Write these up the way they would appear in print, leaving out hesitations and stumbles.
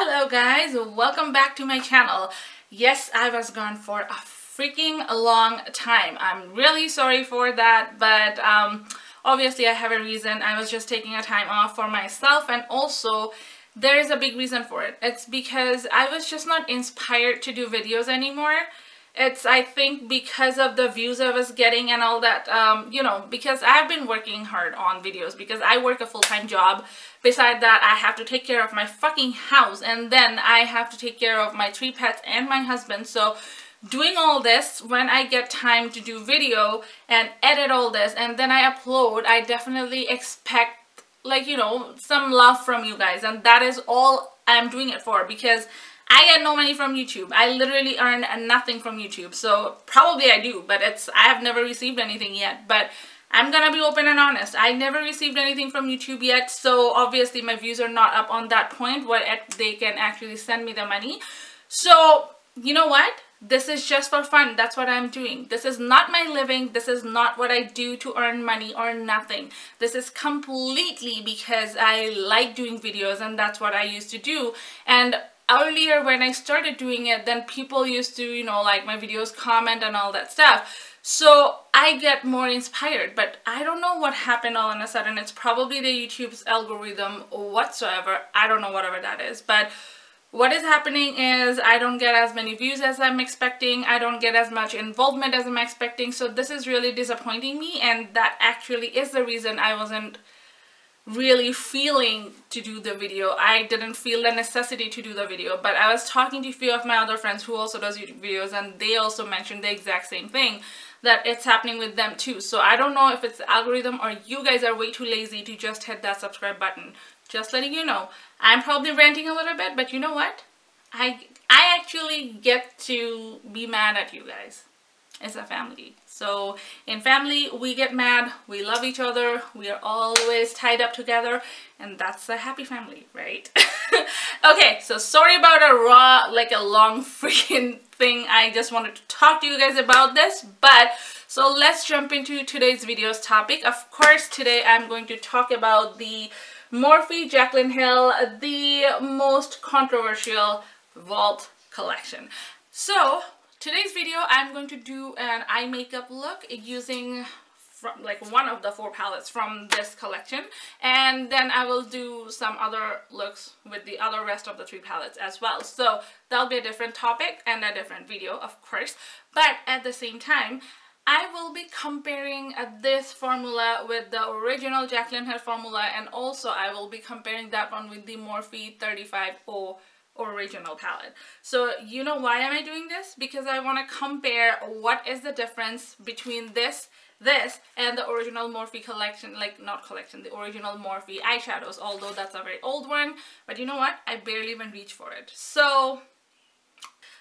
Hello guys, welcome back to my channel. Yes, I was gone for a freaking long time. I'm really sorry for that, but obviously I have a reason. I was just taking a time off for myself, and also there is a big reason for it. It's because I was just not inspired to do videos anymore. It's, I think, because of the views I was getting and all that, you know, because I've been working hard on videos because I work a full-time job. Beside that, I have to take care of my fucking house, and then I have to take care of my 3 pets and my husband. So doing all this, when I get time to do video and edit all this and then I upload, I definitely expect, like, you know, some love from you guys, and that is all I'm doing it for, because I get no money from YouTube. I literally earn nothing from YouTube. So probably I do, but I have never received anything yet. But I'm gonna be open and honest. I never received anything from YouTube yet. So obviously my views are not up on that point where they can actually send me the money. So you know what? This is just for fun. That's what I'm doing. This is not my living. This is not what I do to earn money or nothing. This is completely because I like doing videos, and that's what I used to do. And earlier when I started doing it, then people used to, you know, like my videos, comment and all that stuff. So I get more inspired, but I don't know what happened all of a sudden. It's probably the YouTube's algorithm or whatsoever. I don't know, whatever that is. But what is happening is I don't get as many views as I'm expecting. I don't get as much involvement as I'm expecting. So this is really disappointing me, and that actually is the reason I wasn't really feeling to do the video. I didn't feel the necessity to do the video, but I was talking to a few of my other friends who also does YouTube videos, and they also mentioned the exact same thing, that it's happening with them too. So I don't know if it's the algorithm or you guys are way too lazy to just hit that subscribe button. Just letting you know. I'm probably ranting a little bit, but you know what? I actually get to be mad at you guys. It's a family. So in family, we get mad, we love each other, we are always tied up together, and that's a happy family, right? Okay, so sorry about a long freaking thing. I just wanted to talk to you guys about this, but so let's jump into today's video's topic. Of course, today I'm going to talk about the Morphe Jaclynhill, the most controversial vault collection. So today's video, I'm going to do an eye makeup look using one of the 4 palettes from this collection, and then I will do some other looks with the rest of the 3 palettes as well. So that'll be a different topic and a different video, of course, but at the same time I will be comparing this formula with the original Jaclynhill formula, and also I will be comparing that one with the Morphe 35O original palette. So you know why am I doing this? Because I want to compare what is the difference between this and the original Morphe collection, the original Morphe eyeshadows, although that's a very old one. But you know what? I barely even reach for it. So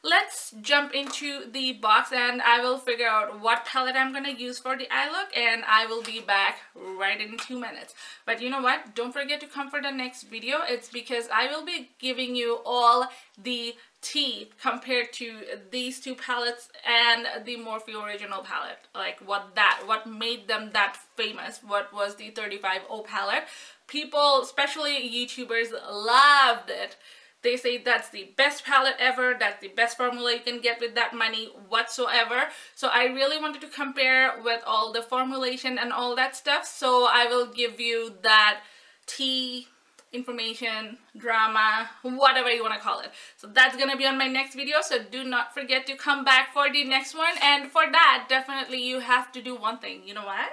let's jump into the box, and I will figure out what palette I'm going to use for the eye look, and I will be back right in 2 minutes. But you know what? Don't forget to come for the next video. It's because I will be giving you all the tea compared to these 2 palettes and the Morphe original palette. Like what made them that famous, what was the 35O palette. People, especially YouTubers, loved it. They say that's the best palette ever, that's the best formula you can get with that money whatsoever. So I really wanted to compare with all the formulation and all that stuff. So I will give you that tea, information, drama, whatever you want to call it. So that's going to be on my next video. So do not forget to come back for the next one. And for that, definitely you have to do one thing. You know what?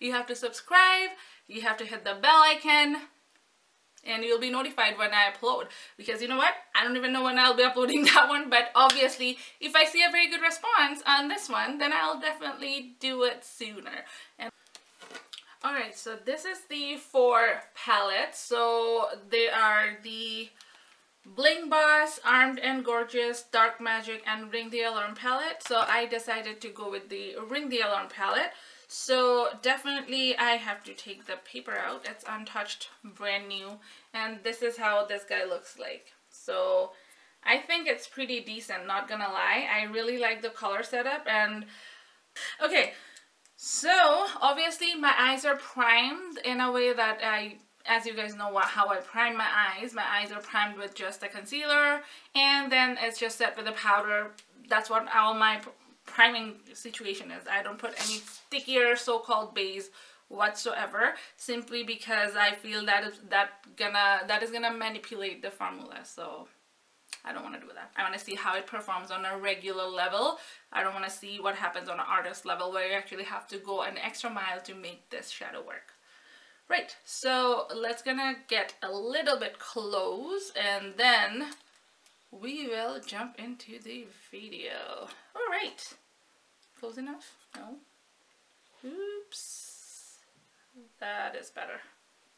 You have to subscribe, you have to hit the bell icon, and you'll be notified when I upload. Because you know what? I don't even know when I'll be uploading that one, but obviously if I see a very good response on this one, then I'll definitely do it sooner. And alright, so this is the 4 palettes. So they are the Bling Boss, Armed and Gorgeous, Dark Magic, and Ring the Alarm palette. So I decided to go with the Ring the Alarm palette. So definitely I have to take the paper out. It's untouched, brand new, and this is how this guy looks like. So I think it's pretty decent, not gonna lie. I really like the color setup. And okay, so obviously my eyes are primed in a way that I as you guys know how I prime my eyes. My eyes are primed with just a concealer, and then it's just set with a powder. That's what all my priming situation is. I don't put any stickier so-called base whatsoever, simply because I feel that is gonna manipulate the formula. So I don't want to do that. I want to see how it performs on a regular level. I don't want to see what happens on an artist level where you actually have to go an extra mile to make this shadow work. Right, so let's gonna get a little bit close and then we will jump into the video. All right, close enough? No. Oops, that is better.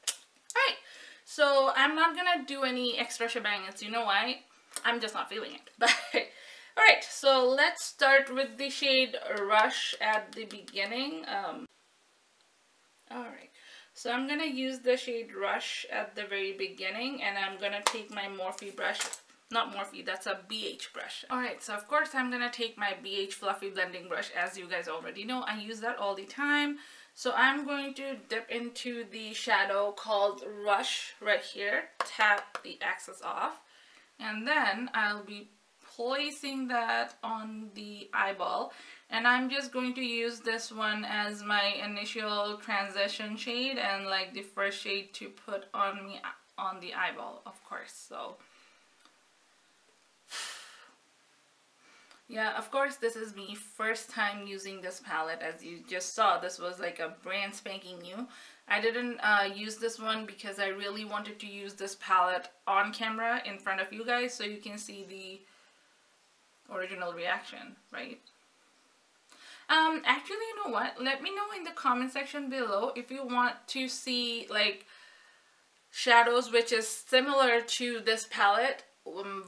All right, so I'm not gonna do any extra shebangs. You know why? I'm just not feeling it. But all right, so let's start with the shade Rush at the beginning. All right. So I'm going to use the shade Rush at the very beginning, and I'm going to take my Morphe brush. Not Morphe, that's a BH brush. Alright, so of course I'm going to take my BH Fluffy Blending Brush. As you guys already know, I use that all the time. So I'm going to dip into the shadow called Rush right here. Tap the excess off. And then I'll be placing that on the eyeball, and I'm just going to use this one as my initial transition shade and like the first shade to put on me on the eyeball, of course. So yeah, of course this is me first time using this palette. As you just saw, this was like a brand spanking new. I didn't use this one because I really wanted to use this palette on camera in front of you guys so you can see the original reaction, right? Actually, you know what? Let me know in the comment section below if you want to see like shadows which is similar to this palette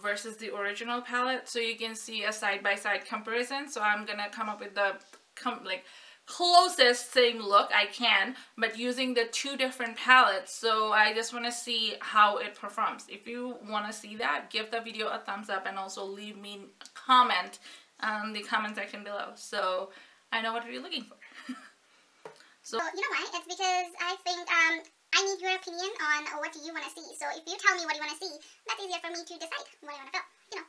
versus the original palette, so you can see a side-by-side comparison. So I'm gonna come up with the closest same look I can, but using the two different palettes. So I just want to see how it performs. If you want to see that, give the video a thumbs up and also leave me a comment in the comment section below so I know what you're looking for. So you know why? It's because I think I need your opinion on what do you want to see. So if you tell me what you want to see, that's easier for me to decide what I want to film, you know.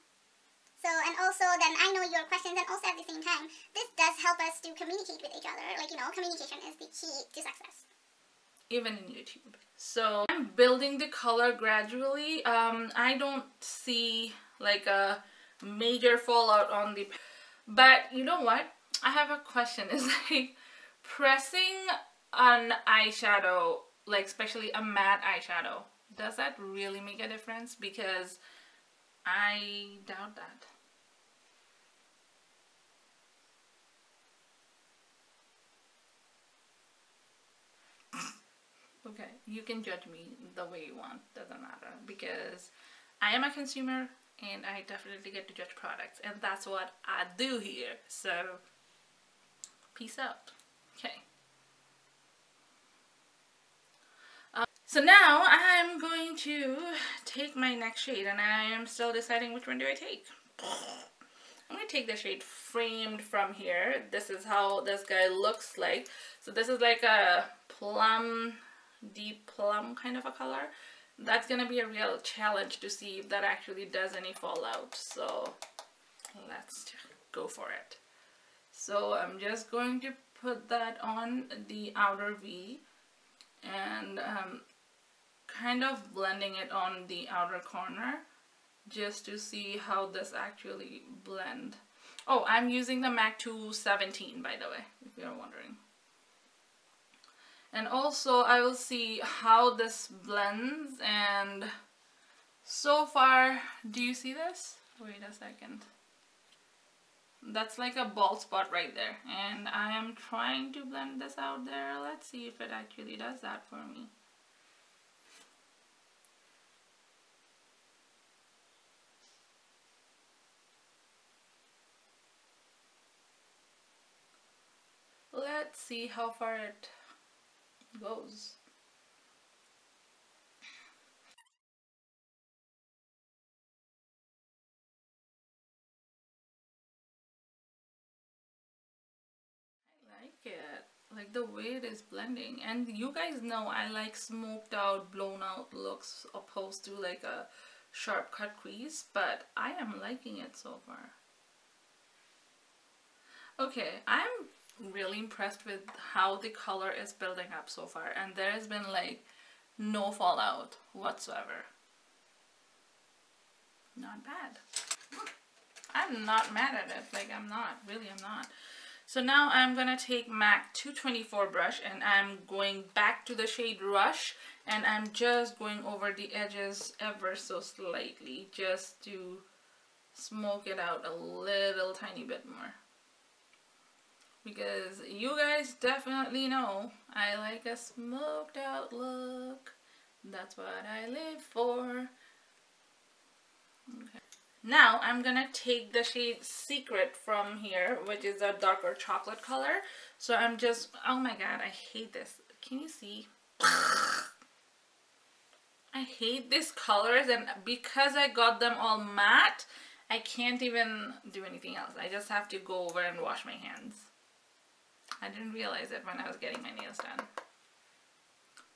So, and also then I know your questions, and also at the same time, this does help us to communicate with each other. Like, you know, communication is the key to success. Even in YouTube. So I'm building the color gradually. I don't see like a major fallout on the, but you know what? I have a question. Is like pressing an eyeshadow, like especially a matte eyeshadow, does that really make a difference? Because I doubt that. Okay, you can judge me the way you want, doesn't matter, because I am a consumer and I definitely get to judge products, and that's what I do here. So peace out. Okay. So now I'm going to take my next shade, and I am still deciding which one do I take. I'm going to take the shade Framed from here. This is how this guy looks like. So this is like a plum, deep plum kind of a color. That's going to be a real challenge to see if that actually does any fallout. So let's go for it. So I'm just going to put that on the outer V and kind of blending it on the outer corner just to see how this actually blend. Oh, I'm using the MAC 217, by the way, if you're wondering. And also I will see how this blends, and so far, do you see this? Wait a second. That's like a bald spot right there, and I am trying to blend this out there. Let's see if it actually does that for me. Let's see how far it goes. I like it. like the way it is blending. And you guys know I like smoked out, blown out looks opposed to like a sharp cut crease, but I am liking it so far. Okay, I'm really impressed with how the color is building up so far, and there has been like no fallout whatsoever. Not bad. I'm not mad at it, like I'm not. So now I'm gonna take MAC 224 brush and I'm going back to the shade Rush, and I'm just going over the edges ever so slightly just to smoke it out a little tiny bit more. Because you guys definitely know I like a smoked out look. That's what I live for. Okay. Now I'm gonna take the shade Secret from here, which is a darker chocolate color. So I'm just, oh my god, I hate this. Can you see? I hate these colors, and because I got them all matte, I can't even do anything else. I just have to go over and wash my hands. I didn't realize it when I was getting my nails done.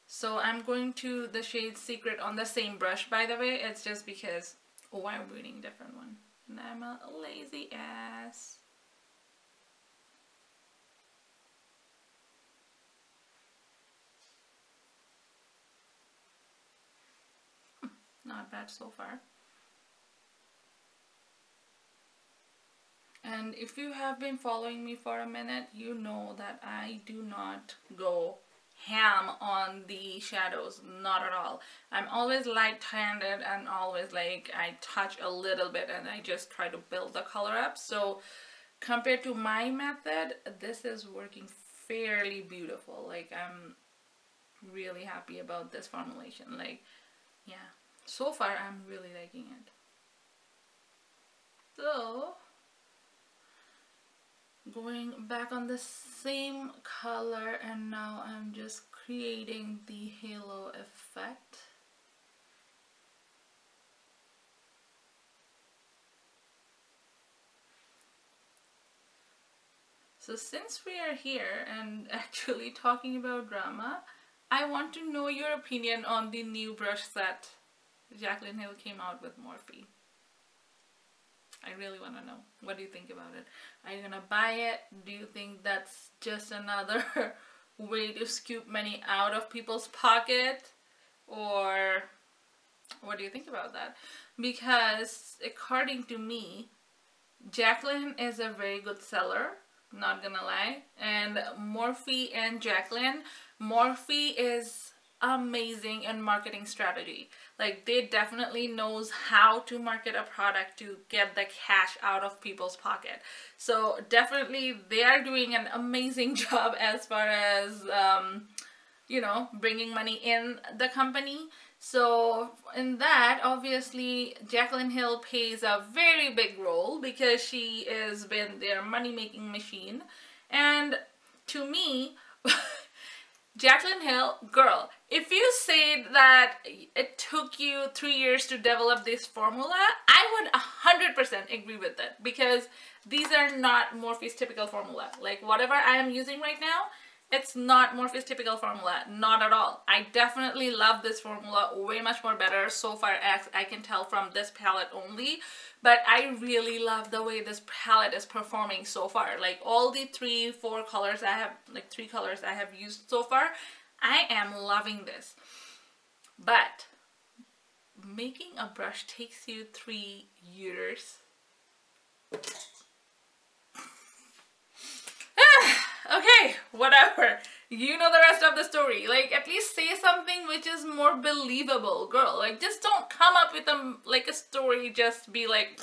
So I'm going to the shade Secret on the same brush, by the way. It's just because, oh, I'm reading a different one. And I'm a lazy ass. Not bad so far. And if you have been following me for a minute, you know that I do not go ham on the shadows, not at all. I'm always light-handed and always like I touch a little bit and I just try to build the color up. So compared to my method, this is working fairly beautiful. Like I'm really happy about this formulation. Like, yeah, so far I'm really liking it. So going back on the same color, and now I'm just creating the halo effect. So since we are here and actually talking about drama, I want to know your opinion on the new brush set Jaclynhill came out with Morphe. I really want to know. What do you think about it? Are you gonna buy it? Do you think that's just another way to scoop money out of people's pocket? Or what do you think about that? Because according to me, Jaclyn is a very good seller, not gonna lie. And Morphe and Jaclyn, Morphe is amazing in marketing strategy. Like, they definitely knows how to market a product to get the cash out of people's pocket. So definitely they are doing an amazing job as far as you know, bringing money in the company. So in that, obviously Jaclynhill plays a very big role because she has been their money-making machine. And to me, Jaclynhill, girl, if you say that it took you 3 years to develop this formula, I would 100% agree with it, because these are not Morphe's typical formula. Like, whatever I am using right now, it's not Morphe's typical formula, not at all. I definitely love this formula way much more better so far as I can tell from this palette only. But I really love the way this palette is performing so far. Like, all the 3 colors I have used so far, I am loving this. But making a brush takes you 3 years. Okay, whatever. You know the rest of the story. Like, at least say something which is more believable, girl. Like, just don't come up with a story, just be like,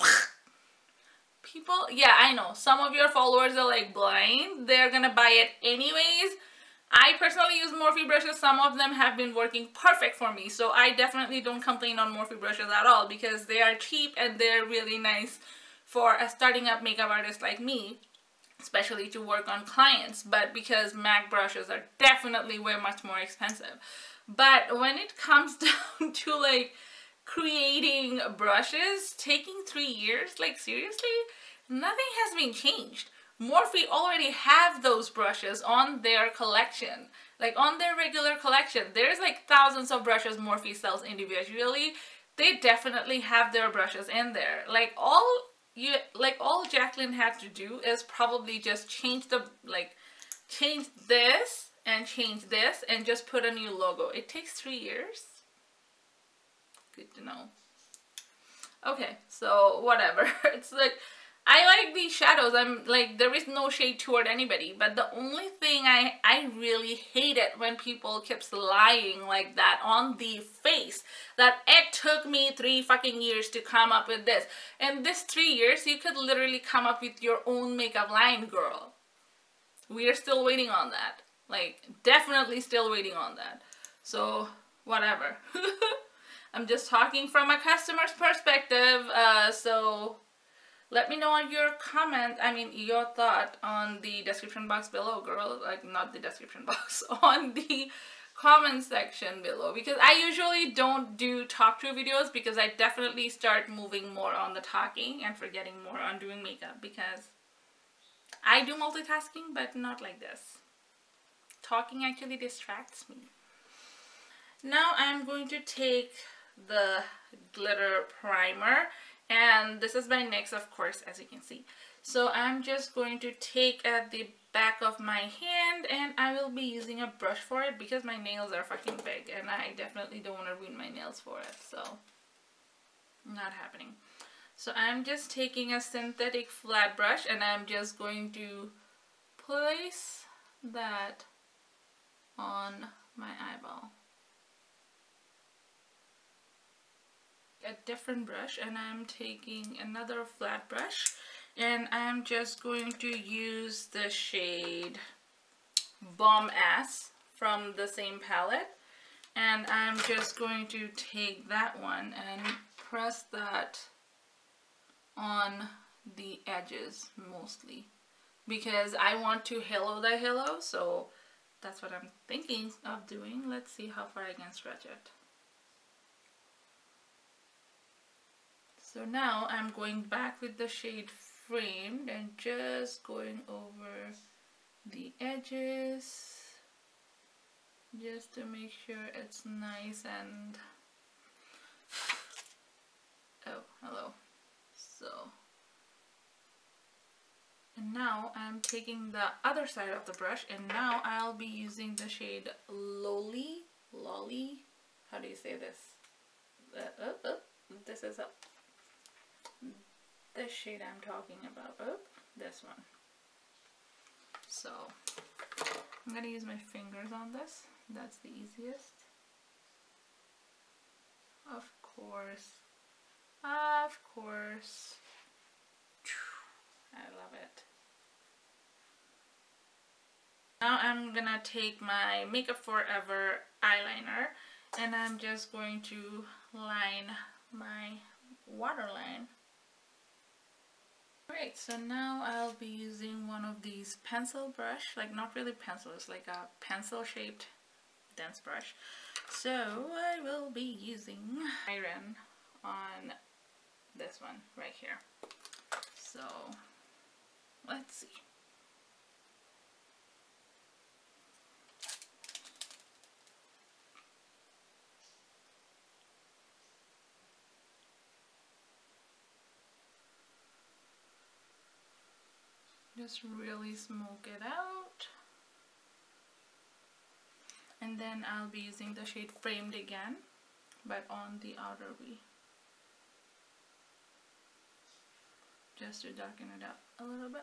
people, yeah, I know, some of your followers are like blind. They're gonna buy it anyways. I personally use Morphe brushes. Some of them have been working perfect for me. So I definitely don't complain on Morphe brushes at all, because they are cheap and they're really nice for a starting up makeup artist like me, especially to work on clients. But because MAC brushes are definitely way much more expensive. But when it comes down to like creating brushes, taking 3 years, like seriously, nothing has been changed. Morphe already have those brushes on their collection. Like on their regular collection, there's like thousands of brushes Morphe sells individually. They definitely have their brushes in there. Like all Jaclyn had to do is probably just change this and change this and just put a new logo. It takes 3 years. Good to know. Okay, so whatever. It's like, I like these shadows. I'm like, there is no shade toward anybody, but the only thing I really hate it when people keeps lying like that on the face, that it took me 3 fucking years to come up with this. And this 3 years, you could literally come up with your own makeup line, girl. We are still waiting on that. Like, definitely still waiting on that. So, whatever. I'm just talking from a customer's perspective, so let me know your comment, your thought on the description box below, girl. Like, not the description box, on the comment section below. Because I usually don't do talk through videos because I definitely start moving more on the talking and forgetting more on doing makeup. Because I do multitasking, but not like this. Talking actually distracts me. Now I'm going to take the glitter primer, and this is by NYX, of course, as you can see. So I'm just going to take at the back of my hand, and I will be using a brush for it because my nails are fucking big and I definitely don't want to ruin my nails for it, so not happening. So I'm just taking a synthetic flat brush and I'm just going to place that on my eyeball. A different brush, and I'm taking another flat brush, and I'm just going to use the shade Bomb Ass from the same palette, and I'm just going to take that one and press that on the edges mostly because I want to halo the halo, so that's what I'm thinking of doing. Let's see how far I can stretch it. So now I'm going back with the shade Framed and just going over the edges just to make sure it's nice and... Oh, hello. So, and now I'm taking the other side of the brush, and now I'll be using the shade Lolly, how do you say this? This is this shade I'm talking about. Oh, this one. So I'm gonna use my fingers on this. That's the easiest. Of course. I love it. Now I'm gonna take my Makeup Forever eyeliner and I'm just going to line my waterline. Alright, so now I'll be using one of these pencil brush, like not really pencil, it's like a pencil shaped dense brush. So I will be using iron on this one right here. So let's see. Just really smoke it out. And then I'll be using the shade Framed again, but on the outer V. Just to darken it up a little bit.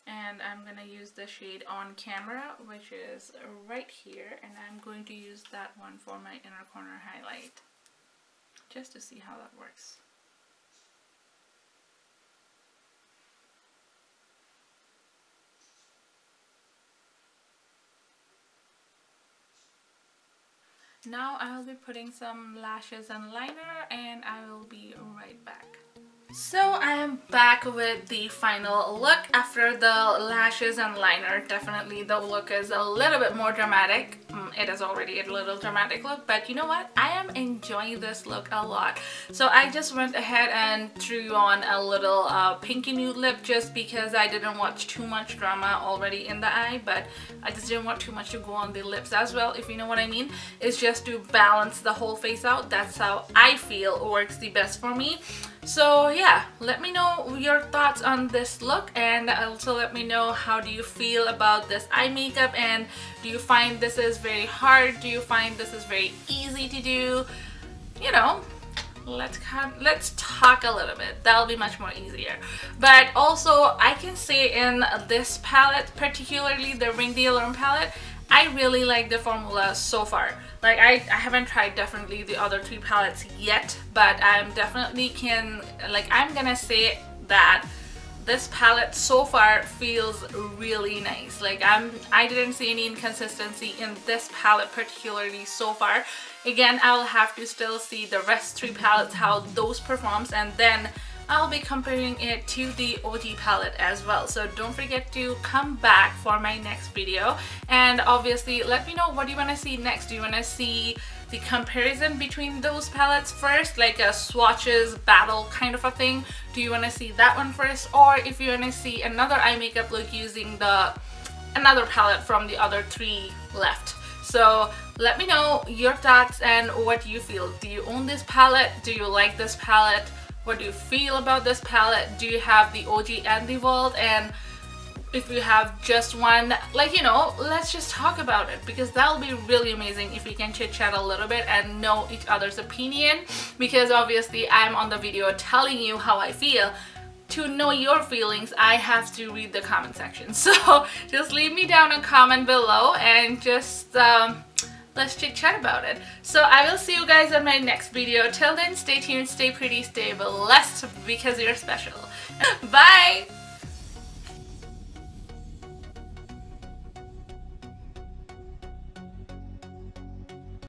And I'm going to use the shade On Camera, which is right here, and I'm going to use that one for my inner corner highlight, just to see how that works. Now I'll be putting some lashes and liner, and I will be right back. So I am back with the final look after the lashes and liner. Definitely the look is a little bit more dramatic. It is already a little dramatic look, but you know what? I am enjoying this look a lot. So I just went ahead and threw on a little pinky nude lip just because I didn't want too much drama already in the eye, but I just didn't want too much to go on the lips as well, if you know what I mean. It's just to balance the whole face out. That's how I feel works the best for me. So yeah, let me know your thoughts on this look, and also let me know how do you feel about this eye makeup, and do you find this is very hard? Do you find this is very easy to do? You know, let's talk a little bit. That'll be much more easier. But also I can say in this palette, particularly the Ring the Alarm palette, I really like the formula so far. Like I haven't tried definitely the other 3 palettes yet, but I'm definitely I'm gonna say that this palette so far feels really nice. Like I didn't see any inconsistency in this palette particularly so far. Again, I'll have to still see the rest 3 palettes, how those performs, and then I'll be comparing it to the OG palette as well. So don't forget to come back for my next video, and obviously let me know what you want to see next. Do you want to see the comparison between those palettes first, like a swatches battle kind of a thing? Do you want to see that one first, or if you want to see another eye makeup look using another palette from the other 3 left? So let me know your thoughts and what you feel. Do you own this palette? Do you like this palette? What do you feel about this palette? Do you have the OG and the Vault? And if you have just one, like, you know, let's just talk about it, because that'll be really amazing if we can chit chat a little bit and know each other's opinion, because obviously I'm on the video telling you how I feel. To know your feelings, I have to read the comment section. So just leave me down a comment below and just let's chit chat about it. So I will see you guys on my next video. Till then, stay tuned, stay pretty, stay blessed, because you're special. Bye!